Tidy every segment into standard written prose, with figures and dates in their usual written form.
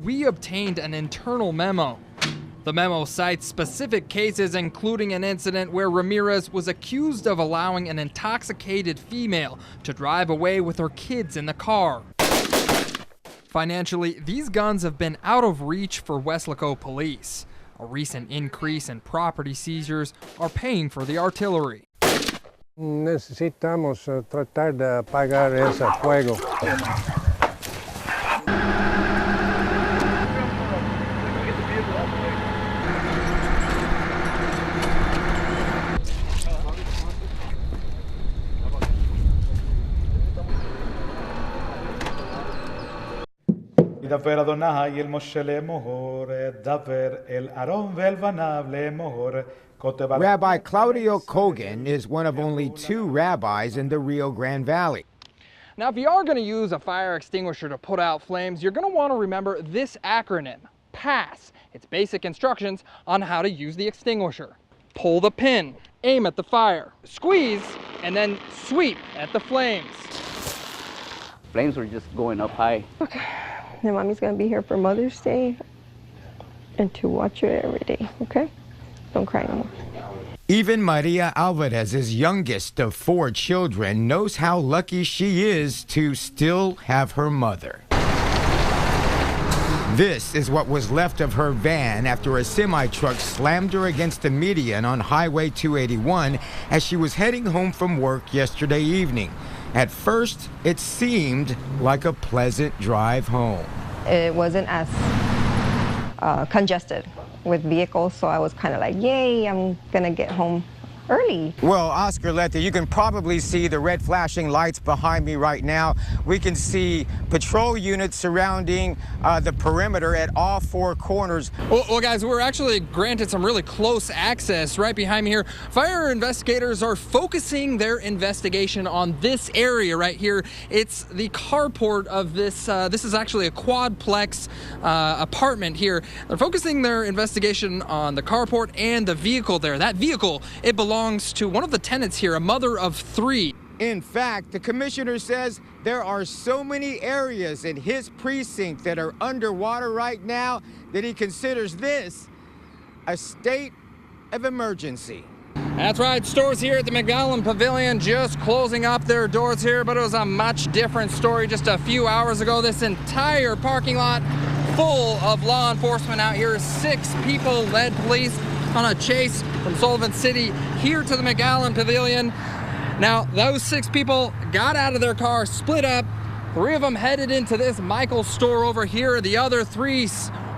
We obtained an internal memo. The memo cites specific cases, including an incident where Ramirez was accused of allowing an intoxicated female to drive away with her kids in the car. Financially, these guns have been out of reach for Weslaco police. A recent increase in property seizures are paying for the artillery. Necesitamos tratar de apagar ese fuego. ידבר אדוני אל משה לאמור, דבר אל אהרון ואל בניו לאמור. Rabbi Claudio Kogan is one of only 2 rabbis in the Rio Grande Valley. Now, if you are going to use a fire extinguisher to put out flames, you're going to want to remember this acronym, PASS. It's basic instructions on how to use the extinguisher. Pull the pin, aim at the fire, squeeze, and then sweep at the flames. Flames were just going up high. Okay, and Mommy's going to be here for Mother's Day and to watch her every day, okay? Don't cry no more. Even Maria Alvarez's youngest of 4 children knows how lucky she is to still have her mother. This is what was left of her van after a semi-truck slammed her against the median on Highway 281 as she was heading home from work yesterday evening. At first, it seemed like a pleasant drive home. It wasn't as congested with vehicles, so I was kind of like, yay, I'm gonna get home early. Well, Oscar Letta, you can probably see the red flashing lights behind me right now. We can see patrol units surrounding the perimeter at all 4 corners. Well, guys, we're actually granted some really close access right behind me here. Fire investigators are focusing their investigation on this area right here. It's the carport of this. This is actually a quadplex apartment here. They're focusing their investigation on the carport and the vehicle there. That vehicle, it belongs to one of the tenants here, a mother of 3. In fact, the commissioner says there are so many areas in his precinct that are underwater right now that he considers this a state of emergency. That's right, stores here at the McGowan Pavilion just closing up their doors here, but it was a much different story just a few hours ago. This entire parking lot full of law enforcement out here. 6 people led police on a chase from Sullivan City here to the McGowan Pavilion. Now, those 6 people got out of their car, split up. 3 of them headed into this Michael's store over here. The other 3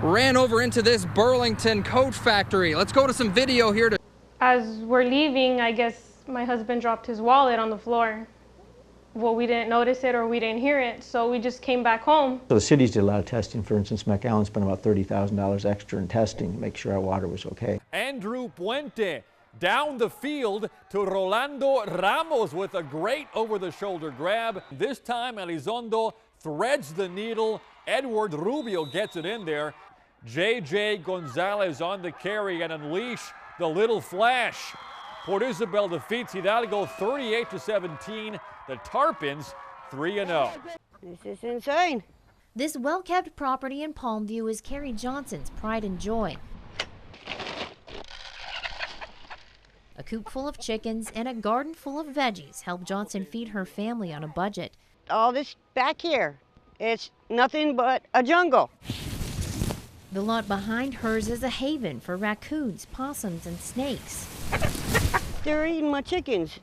ran over into this Burlington coat factory. Let's go to some video here. As we're leaving, I guess my husband dropped his wallet on the floor. Well, we didn't notice it or we didn't hear it, so we just came back home. So the cities did a lot of testing. For instance, McAllen spent about $30,000 extra in testing to make sure our water was okay. Andrew Puente down the field to Rolando Ramos with a great over-the-shoulder grab. This time, Elizondo threads the needle. Edward Rubio gets it in there. J.J. Gonzalez on the carry and unleash the little flash. Port Isabel defeats Hidalgo 38-17. The Tarpons 3-0. This is insane. This well-kept property in Palmview is Carrie Johnson's pride and joy. A coop full of chickens and a garden full of veggies help Johnson feed her family on a budget. All this back here, it's nothing but a jungle. The lot behind hers is a haven for raccoons, possums, and snakes. They're eating my chickens.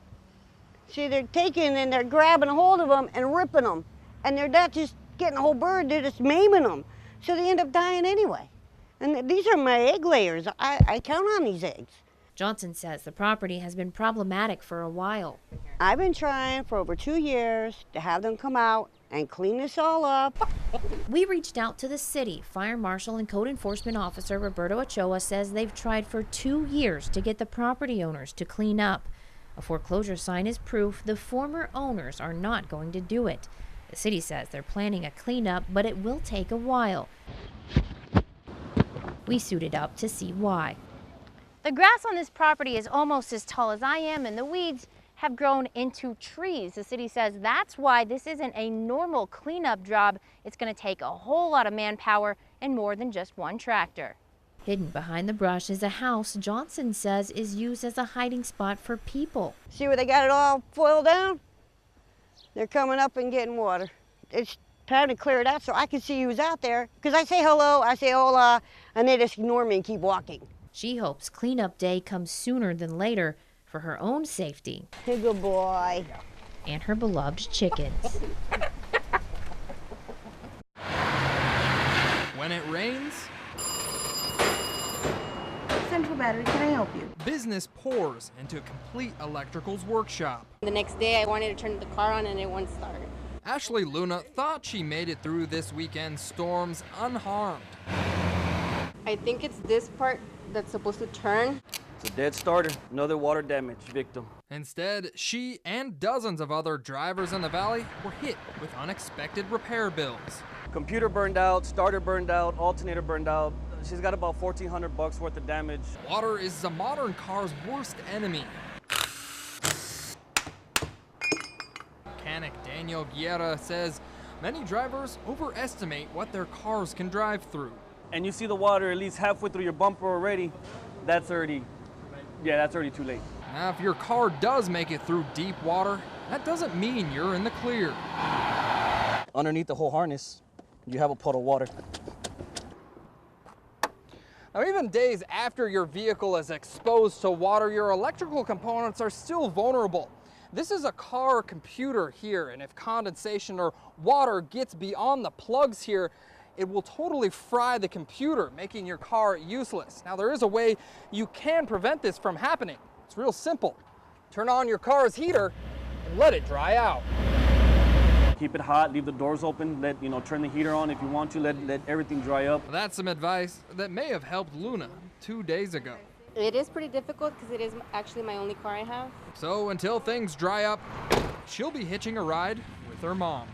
See, they're taking and they're grabbing a hold of them and ripping them. And they're not just getting a whole bird, they're just maiming them. So they end up dying anyway. And these are my egg layers. I count on these eggs. Johnson says the property has been problematic for a while. I've been trying for over 2 years to have them come out and clean this all up. We reached out to the city. Fire Marshal and Code Enforcement Officer Roberto Ochoa says they've tried for 2 years to get the property owners to clean up. A foreclosure sign is proof the former owners are not going to do it. The city says they're planning a cleanup, but it will take a while. We suited up to see why. The grass on this property is almost as tall as I am, and the weeds have grown into trees. The city says that's why this isn't a normal cleanup job. It's going to take a whole lot of manpower and more than just one tractor. Hidden behind the brush is a house Johnson says is used as a hiding spot for people. See where they got it all foiled down? They're coming up and getting water. It's time to clear it out so I can see who's out there. Because I say hello, I say hola, and they just ignore me and keep walking. She hopes cleanup day comes sooner than later for her own safety. Hey, good boy. And her beloved chickens. When it rains, Central Battery, can I help you? business pours into Complete Electrical's workshop. The next day I wanted to turn the car on and it wouldn't start. Ashley Luna thought she made it through this weekend's storms unharmed. I think it's this part that's supposed to turn. It's a dead starter, another water damage victim. Instead, she and dozens of other drivers in the valley were hit with unexpected repair bills. Computer burned out, starter burned out, alternator burned out. She's got about $1,400 worth of damage. Water is a modern car's worst enemy. Mechanic Daniel Guerra says many drivers overestimate what their cars can drive through. And you see the water at least halfway through your bumper already, that's already too late. Now, if your car does make it through deep water, that doesn't mean you're in the clear. Underneath the whole harness, you have a puddle of water. Now, even days after your vehicle is exposed to water, your electrical components are still vulnerable. This is a car computer here, and if condensation or water gets beyond the plugs here, it will totally fry the computer, making your car useless. Now, there is a way you can prevent this from happening. It's real simple. Turn on your car's heater and let it dry out. Keep it hot, leave the doors open, turn the heater on if you want to, let everything dry up. That's some advice that may have helped Luna 2 days ago. It is pretty difficult because it is actually my only car I have. So until things dry up, she'll be hitching a ride with her mom.